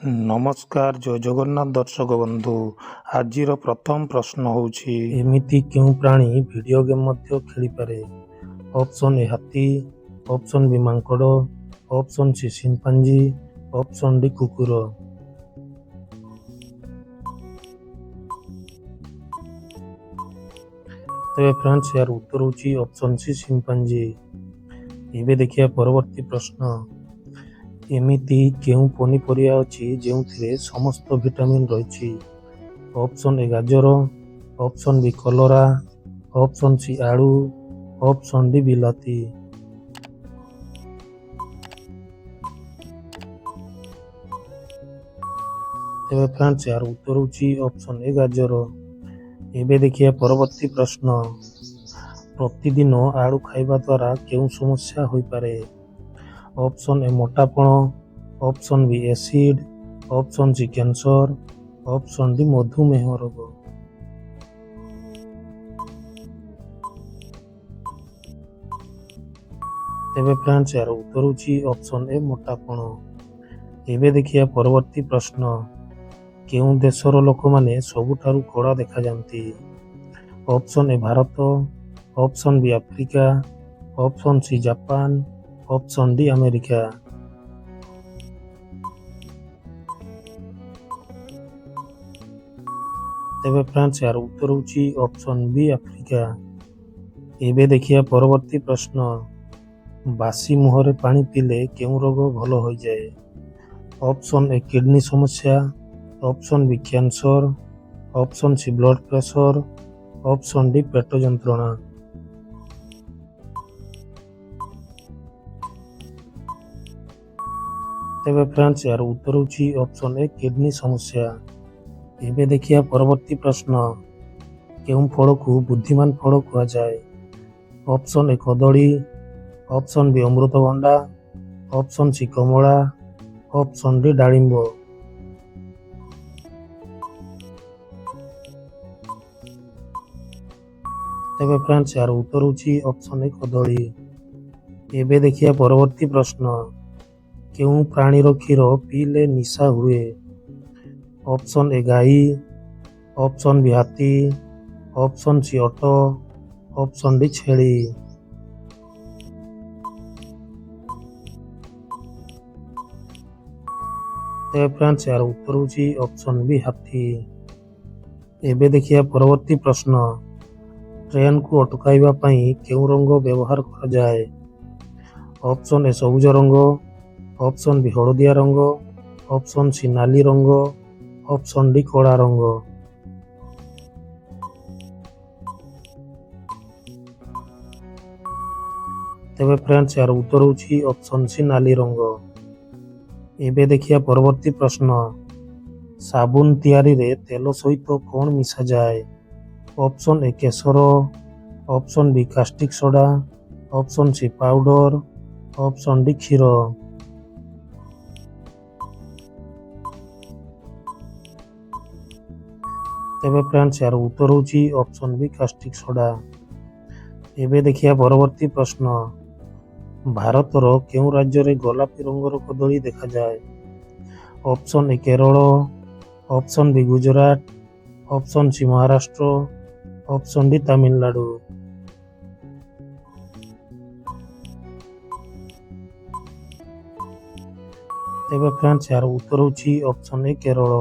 ନମସ୍କାର, ଜୟ ଜଗନ୍ନାଥ ଦର୍ଶକ ବନ୍ଧୁ। ଆଜିର ପ୍ରଥମ ପ୍ରଶ୍ନ ହେଉଛି, ଏମିତି କେଉଁ ପ୍ରାଣୀ ଭିଡ଼ିଓ ଗେମ୍ ମଧ୍ୟ ଖେଳିପାରେ? ଅପସନ୍ ଏ ହାତୀ, ଅପସନ୍ ବି ମାଙ୍କଡ଼, option C chimpanzee, option D କୁକୁର। ତେବେ ଫ୍ରେଣ୍ଡସ୍, ଏହାର ଉତ୍ତର ହେଉଛି ଅପସନ୍ ସି ସିମ୍ପାଞ୍ଜି। ଏବେ ଦେଖିବା ପରବର୍ତ୍ତୀ ପ୍ରଶ୍ନ। ଏମିତି କେଉଁ ପନିପରିବା ଅଛି ଯେଉଁଥିରେ ସମସ୍ତ ଭିଟାମିନ୍ ରହିଛି? ଅପସନ୍ ଏ ଗାଜର, ଅପସନ୍ ବି କଲରା, ଅପସନ୍ ସି ଆଳୁ, ଅପସନ୍ ଡି ବିଲାତି। ତେବେ ଫ୍ରେଣ୍ଡସ୍, ଏହାର ଉତ୍ତର ହେଉଛି ଅପସନ୍ ଏ ଗାଜର। ଏବେ ଦେଖିବା ପରବର୍ତ୍ତୀ ପ୍ରଶ୍ନ। ପ୍ରତିଦିନ ଆଳୁ ଖାଇବା ଦ୍ୱାରା କେଉଁ ସମସ୍ୟା ହୋଇପାରେ? ଅପସନ୍ ଏ ମୋଟାପଣ, option B acid, option C cancer, option D ମଧୁମେହ ରୋଗ। ତେବେ ଫ୍ରେଣ୍ଡସ୍, ଏହାର ଉତ୍ତର ହେଉଛି ଅପସନ୍ ଏ ମୋଟାପଣ। ଏବେ ଦେଖିବା ପରବର୍ତ୍ତୀ ପ୍ରଶ୍ନ। କେଉଁ ଦେଶର ଲୋକମାନେ ସବୁଠାରୁ କଳା ଦେଖାଯାନ୍ତି? ଅପସନ୍ ଏ ଭାରତ, option B Africa, option C Japan, option D America. ତେବେ ଫ୍ରେଣ୍ଡସ୍, ଏହାର ଉତ୍ତର ହେଉଛି ଅପସନ୍ ବି ଆଫ୍ରିକା। ଏବେ ଦେଖିବା ପରବର୍ତ୍ତୀ ପ୍ରଶ୍ନ। ବାସି ମୁହଁରେ ପାଣି ପିଇଲେ କେଉଁ ରୋଗ ଭଲ ହୋଇଯାଏ? ଅପସନ୍ ଏ କିଡନୀ ସମସ୍ୟା, option B cancer, option C blood pressure, option D ପେଟ ଯନ୍ତ୍ରଣା। ତେବେ ଫ୍ରେଣ୍ଡସ୍, ଏହାର ଉତ୍ତର ହେଉଛି ଅପସନ୍ ଏ କିଡନୀ ସମସ୍ୟା। ଏବେ ଦେଖିବା ପରବର୍ତ୍ତୀ ପ୍ରଶ୍ନ। କେଉଁ ଫଳକୁ ବୁଦ୍ଧିମାନ ଫଳ କୁହାଯାଏ? ଅପସନ୍ ଏ କଦଳୀ, ଅପସନ୍ ବି ଅମୃତଭଣ୍ଡା, ଅପସନ୍ ସି କମଳା, ଅପସନ୍ ଡି ଡାଳିମ୍ବ। ତେବେ ଫ୍ରେଣ୍ଡସ୍, ଏହାର ଉତ୍ତର ହେଉଛି ଅପସନ୍ ଏ କଦଳୀ। ଏବେ ଦେଖିବା ପରବର୍ତ୍ତୀ ପ୍ରଶ୍ନ। କେଉଁ ପ୍ରାଣୀର କ୍ଷୀର ପିଇଲେ ନିଶା ହୁଏ? ଅପସନ୍ ଏ ଗାଈ, ଅପସନ୍ ବି ହାତୀ, ଅପସନ୍ ସି ଓଟ, ଅପସନ୍ ଡି ଛେଳି। ତେବେ ଫ୍ରେଣ୍ଡସ୍, ଏହାର ଉତ୍ତର ହେଉଛି ଅପସନ୍ ବି ହାତୀ। ଏବେ ଦେଖିବା ପରବର୍ତ୍ତୀ ପ୍ରଶ୍ନ। ଟ୍ରେନ୍କୁ ଅଟକାଇବା ପାଇଁ କେଉଁ ରଙ୍ଗ ବ୍ୟବହାର କରାଯାଏ? ଅପସନ୍ ଏ ସବୁଜ ରଙ୍ଗ, ଅପସନ୍ ବି ହଳଦିଆ ରଙ୍ଗ, ଅପସନ୍ ସି ନାଲି ରଙ୍ଗ, ଅପସନ୍ ଡି କଳା ରଙ୍ଗ। ତେବେ ଫ୍ରେଣ୍ଡସ୍, ଏହାର ଉତ୍ତର ହେଉଛି ଅପସନ୍ ସି ନାଲି ରଙ୍ଗ। ଏବେ ଦେଖିବା ପରବର୍ତ୍ତୀ ପ୍ରଶ୍ନ। ସାବୁନ ତିଆରିରେ ତେଲ ସହିତ କ'ଣ ମିଶାଯାଏ? ଅପସନ୍ ଏ କେଶର, option B caustic soda, option C powder, option D କ୍ଷୀର। ତେବେ ଫ୍ରେଣ୍ଡସ୍, ଏହାର ଉତ୍ତର ହେଉଛି ଅପସନ୍ ବି କାଷ୍ଟିକ୍ ସୋଡ଼ା। ଏବେ ଦେଖିବା ପରବର୍ତ୍ତୀ ପ୍ରଶ୍ନ। ଭାରତର କେଉଁ ରାଜ୍ୟରେ ଗୋଲାପୀ ରଙ୍ଗର କଦଳୀ ଦେଖାଯାଏ? Option A Kerala, option B Gujarat, option C Maharashtra, option D Tamil Nadu. ତେବେ ଫ୍ରେଣ୍ଡସ୍, ଏହାର ଉତ୍ତର ହେଉଛି ଅପସନ୍ ଏ କେରଳ।